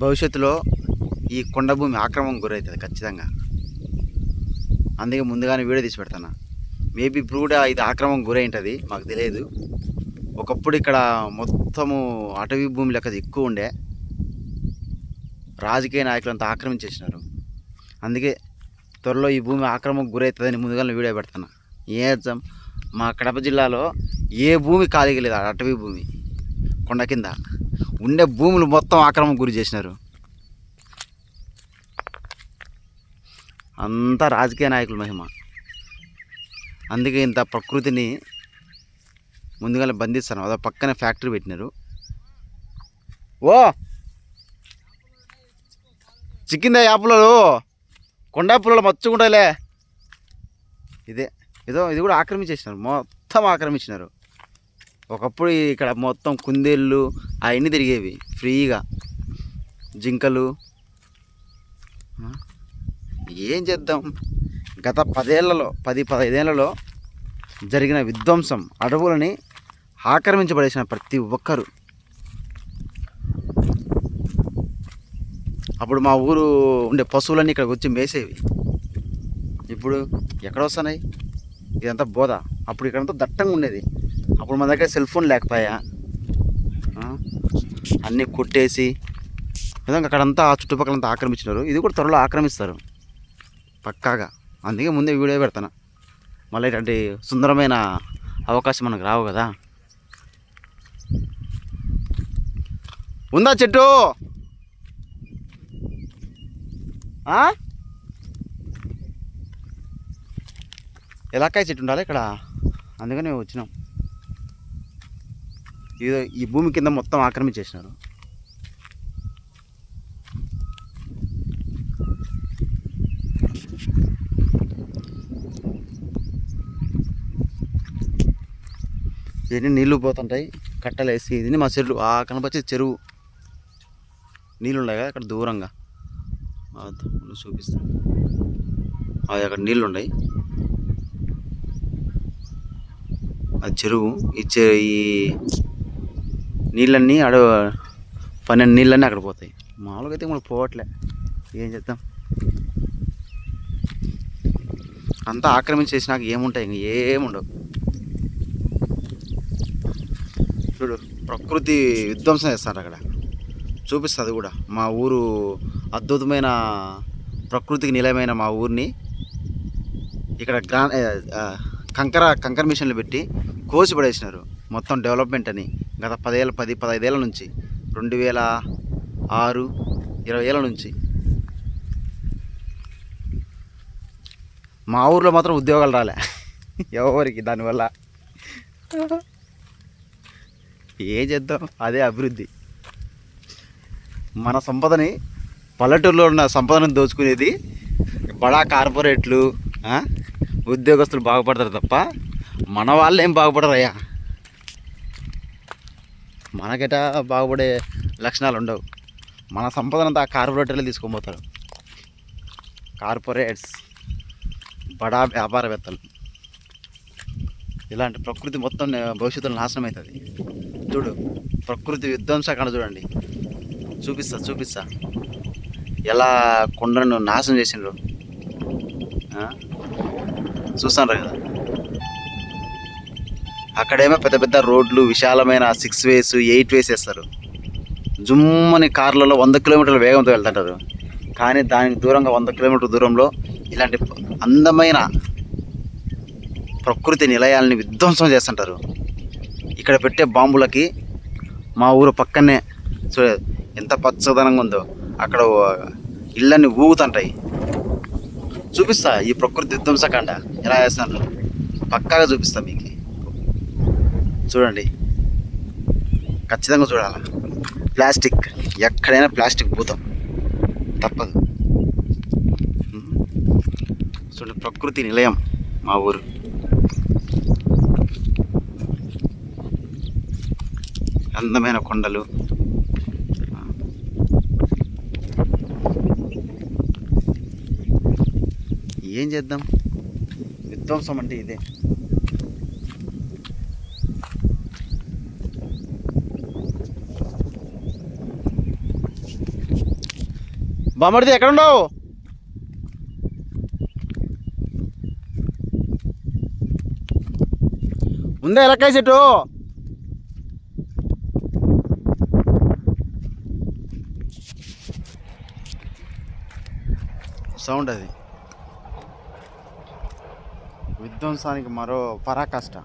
భవిష్యత్తులో ఈ కొండ భూమి ఆక్రమణకు గురవుతుంది ఖచ్చితంగా. అందుకే ముందుగానే వీడియో తీసి పెడతాను. మేబీ ఇప్పుడు కూడా ఇది ఆక్రమణకు గురై ఉంటుంది, మాకు తెలియదు. ఒకప్పుడు ఇక్కడ మొత్తము అటవీ భూమి లెక్క ఎక్కువ ఉండే, రాజకీయ నాయకులంతా ఆక్రమించేసినారు. అందుకే త్వరలో ఈ భూమి ఆక్రమణకు గురవుతుందని ముందుగానే వీడియో పెడతాను. ఏం మా కడప జిల్లాలో ఏ భూమి ఖాళీగా లేదు, అటవీ భూమి కొండ కింద ఉండే భూములు మొత్తం ఆక్రమణకు గురి చేసినారు. అంతా రాజకీయ నాయకుల మహిమ. అందుకే ఇంత ప్రకృతిని ముందుగానే బంధిస్తాను. అదో పక్కనే ఫ్యాక్టరీ పెట్టినారు. ఓ చిక్కిందా యాపులలో, కొండాపులలో మచ్చుకుంటాలే. ఇది కూడా ఆక్రమించేసినారు, మొత్తం ఆక్రమించినారు. ఒకప్పుడు ఇక్కడ మొత్తం కుందేళ్ళు అవన్నీ తిరిగేవి ఫ్రీగా, జింకలు. ఏం చేద్దాం, గత 10-15 ఏళ్లలో జరిగిన విధ్వంసం, అడవులని ఆక్రమించబడేసిన ప్రతి ఒక్కరు. అప్పుడు మా ఊరు ఉండే పశువులన్నీ ఇక్కడికి వచ్చి మేసేవి. ఇప్పుడు ఎక్కడ వస్తున్నాయి? ఇదంతా బోధ. అప్పుడు ఇక్కడంతా దట్టంగా ఉండేది. అప్పుడు మన దగ్గర సెల్ ఫోన్ లేకపోయా, అన్నీ కొట్టేసి విధంగా అక్కడంతా ఆ చుట్టుపక్కలంతా ఆక్రమించినారు. ఇది కూడా త్వరలో ఆక్రమిస్తారు పక్కాగా. అందుకే ముందే వీడియో పెడతాను. మళ్ళీ ఇట్లాంటి సుందరమైన అవకాశం మనకు రావు కదా. ఉందా చెట్టు? ఎలాకాయ చెట్టు ఉండాలి ఇక్కడ, అందుకని మేము వచ్చినాం. ఈ భూమి కింద మొత్తం ఆక్రమించేసినారు. ఇవన్నీ నీళ్ళు పోతుంటాయి, కట్టలు వేసి. ఇది మా చెరువు, ఆ కనపచ్చి చెరువు. నీళ్ళు ఉన్నాయి కదా అక్కడ దూరంగా, చూపిస్తాను. అది అక్కడ నీళ్ళు ఉన్నాయి, అది చెరువు. ఈ నీళ్ళన్నీ 12 నీళ్ళన్నీ అక్కడ పోతాయి. మామూలుగా అయితే మనకు పోవట్లే, ఏం చేద్దాం. అంతా ఆక్రమించేసినాక ఏముంటాయి? ఇంక ఏముండవు. చూడు, ప్రకృతి విధ్వంసం చేస్తారు అక్కడ. చూపిస్తుంది కూడా మా ఊరు అద్భుతమైన ప్రకృతికి నిలయమైన మా ఊరిని. ఇక్కడ కంకర మిషన్లు పెట్టి కోసి పడేసినారు మొత్తం డెవలప్మెంట్ అని. గత 10-15 ఏళ్ళ నుంచి, 2006, 20 ఏళ్ళ నుంచి మా ఊర్లో మాత్రం ఉద్యోగాలు రాలే ఎవరికి. దానివల్ల ఏం చేద్దాం, అదే అభివృద్ధి. మన సంపదని, పల్లెటూరులో ఉన్న సంపదను దోచుకునేది బడా కార్పొరేట్లు, ఉద్యోగస్తులు బాగుపడతారు తప్ప మన వాళ్ళు ఏం బాగుపడరయ్యా. మనకెటా బాగుపడే లక్షణాలు ఉండవు. మన సంపదనంతా ఆ కార్పొరేటర్లు తీసుకొని పోతారు. కార్పొరేట్స్, బడా వ్యాపారవేత్తలు. ఇలాంటి ప్రకృతి మొత్తం భవిష్యత్తులో నాశనం అవుతుంది. చూడు, ప్రకృతి విధ్వంసకాండ చూడండి. చూపిస్తా ఎలా కొండను నాశనం చేసిండ్రు. చూస్తాను కదా, అక్కడేమో పెద్ద పెద్ద రోడ్లు, విశాలమైన 6 ways 8 ways వేస్తారు. జుమ్మని కార్లలో 100 కిలోమీటర్ల వేగంతో వెళ్తుంటారు. కానీ దానికి దూరంగా 100 కిలోమీటర్ల దూరంలో ఇలాంటి అందమైన ప్రకృతి నిలయాలని విధ్వంసం చేస్తుంటారు. ఇక్కడ పెట్టే బాంబులకి మా ఊరు పక్కనే చూడ ఎంత పచ్చదనంగా ఉందో. అక్కడ ఇళ్ళన్నీ ఊగుతుంటాయి. చూపిస్తా ఈ ప్రకృతి విధ్వంసకాండ ఎలా చేస్తాను, పక్కాగా చూపిస్తా మీకు. చూడండి, ఖచ్చితంగా చూడాలి. ప్లాస్టిక్, ఎక్కడైనా ప్లాస్టిక్ భూతం తప్పదు. చూడండి, ప్రకృతి నిలయం మా ఊరు. అందమైన కొండలు, ఏం చేద్దాం. విధ్వంసం అంటే ఇదే. బామ్మడిది ఎక్కడున్నావు? ఉందా ఎలక్కాయ చెట్టు? సౌండ్ అది విధ్వంసానికి మరో పరాకాష్ట.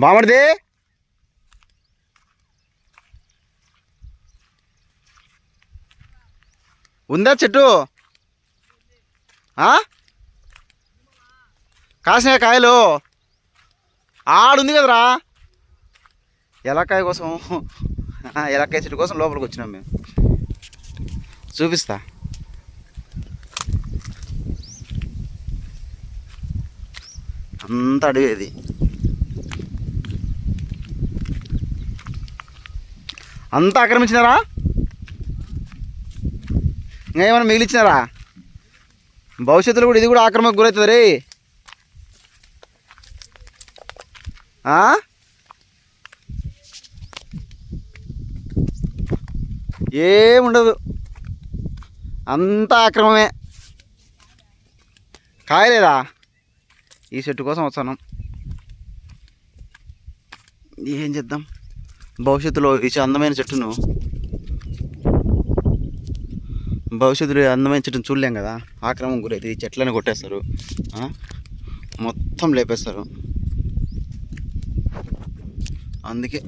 బామర్ది ఉందా చెట్టు? కాసిన కాయలు ఆడుంది కదరా. ఎలక్కాయ కోసం ఎలక్కాయ చెట్టు కోసం లోపలికి వచ్చినాం మేము. చూపిస్తా. అంత అడిగేది అంతా ఆక్రమించినారా? ఇంకా ఏమైనా మిగిలిచ్చినారా? భవిష్యత్తులో కూడా ఇది కూడా ఆక్రమణకు గురవుతుంది రే. ఏముండదు, అంతా ఆక్రమమే. కాయలేదా? ఈ చెట్టు కోసం వచ్చాను. ఏం చేద్దాం, భవిష్యత్తులో ఈ అందమైన చెట్టును అందమైన చెట్టును చూడలేం కదా. ఆక్రమం గురైతే ఈ చెట్లను కొట్టేస్తారు, మొత్తం లేపేస్తారు. అందుకే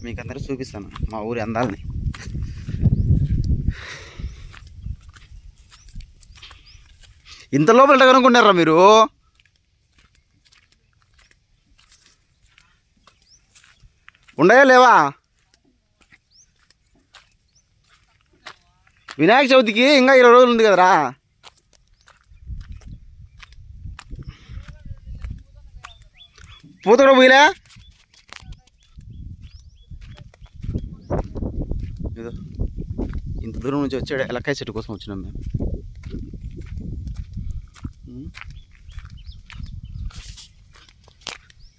మీకు అందరూ చూపిస్తాను మా ఊరి అందాలని. ఇంత లోపల కనుక్కున్నారా మీరు? ఉండయా లేవా? వినాయక చవితికి ఇంకా 20 రోజులు ఉంది కదరా. పూత కూడా పోయిలే. ఏదో ఇంత దూరం నుంచి వచ్చాడు ఎలక్కాయ చెట్టు కోసం వచ్చినాం మేము.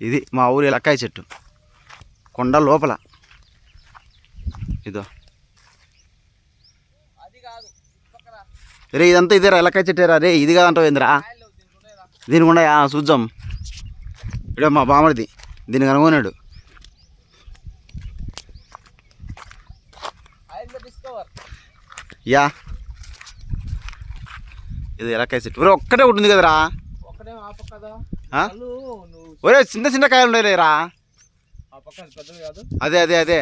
ఇది మా ఊరి ఎలక్కాయ చెట్టు, కొండ లోపల. ఇదో రే, ఇదంతా ఇదేరా ఎలక్కాయ చెట్టేరా రే. ఇది కాదంటావు ఏందిరా? దీనికి ఉన్నాయా? చూద్దాం. ఇక్కడ మా బామడిది దీన్ని కనుగొన్నాడు. యా, ఇది ఎలక్కాయ చెట్టు. ఒరే ఒక్కటే ఉంటుంది కదరా. ఒరే చిన్న చిన్న కాయలు ఉన్నాయి లేరా. అదే అదే అదే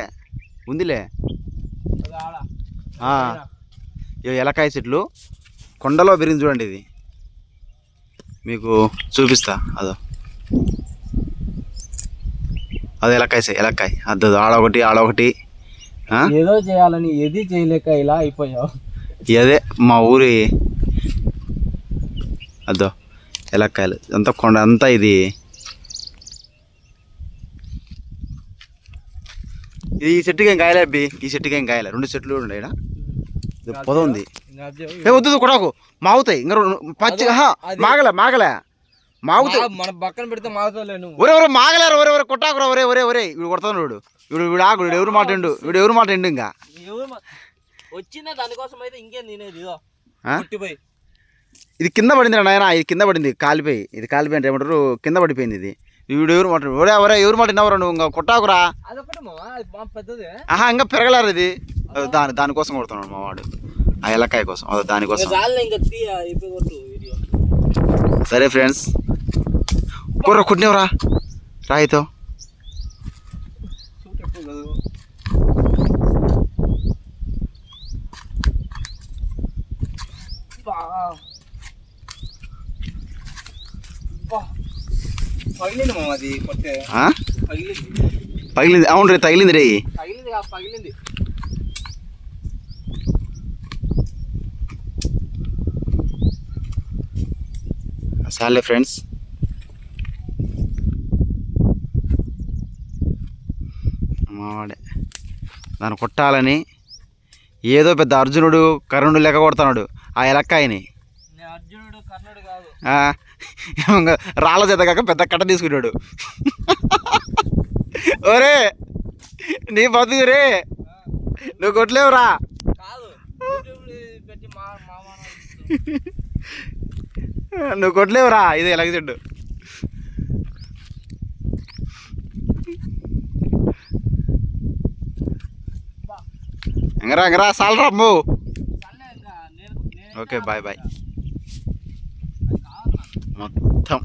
ఉందిలే. ఎలక్కాయ చెట్లు కొండలో పెరిగింది చూడండి. ఇది మీకు చూపిస్తా. అదే ఎలక్కాయ అద్దు. ఆడొకటి ఏదో చేయాలని ఏది చేయలేక ఇలా అయిపోయావు. అదే మా ఊరి అద్దో ఎలక్కాయలు అంతా కొండ అంతా. ఇది ఈ చెట్టుకి ఏం కాయలే అబ్బి. ఈ చెట్టుకి ఏం కాయలే. 2 చెట్లు ఉండే పొద ఉంది. వద్దు కొడాకు, మాగుతాయి. ఇంకా పచ్చి మాగలే మాగుతాయి. మన పక్కన పెడితే మాగుతావు. ఒరే మాగలేరు. ఒరే కొట్టాకురా. ఒరే వీడు కొడతాను. వీడు ఆకు. వీడు ఎవరు మాట ఎండు ఇంకా వచ్చిందా దానికోసం అయితే ఇంకేం తినేది. ఇది కింద పడింది నాయన. ఇది కింద పడింది, కాలిపోయి. ఇది కాలిపోయి అంటే ఏమంటారు, కింద పడిపోయింది. ఇది వీడు ఎవరు మాట. ఒరే ఎవరు మాట విన్నావురా నువ్వు? ఇంకా కొట్టాకురా. ఇంకా పెరగలేరు. ఇది దానికోసం కొడుతున్నాడు మా వాడు, ఆ ఎలక్కాయ కోసం. దానికోసం. సరే ఫ్రెండ్స్, కూర కుట్టినవరా రాయితో. పగిలింది. అవును రే, తగిలింది రే. సాలే ఫ్రెండ్స్, మావాడే దాన్ని కొట్టాలని ఏదో పెద్ద అర్జునుడు కర్ణుడు లెక్క కొడుతున్నాడు ఆ ఎలక్క ఆయని. నేను అర్జునుడు కర్ణుడు కాదు. రాళ్ళ చేత కాక పెద్ద కట్ట తీసుకున్నాడు. ఓరే నీ బతుకు రే, నువ్వు కొట్టలేవురా. కాదు పెట్టి నువ్వు కొట్టలేవురా, ఇది ఎలాగ చెడ్డు. ఎంగరా సాలరా అమ్ము. Okay bye bye. మొత్తం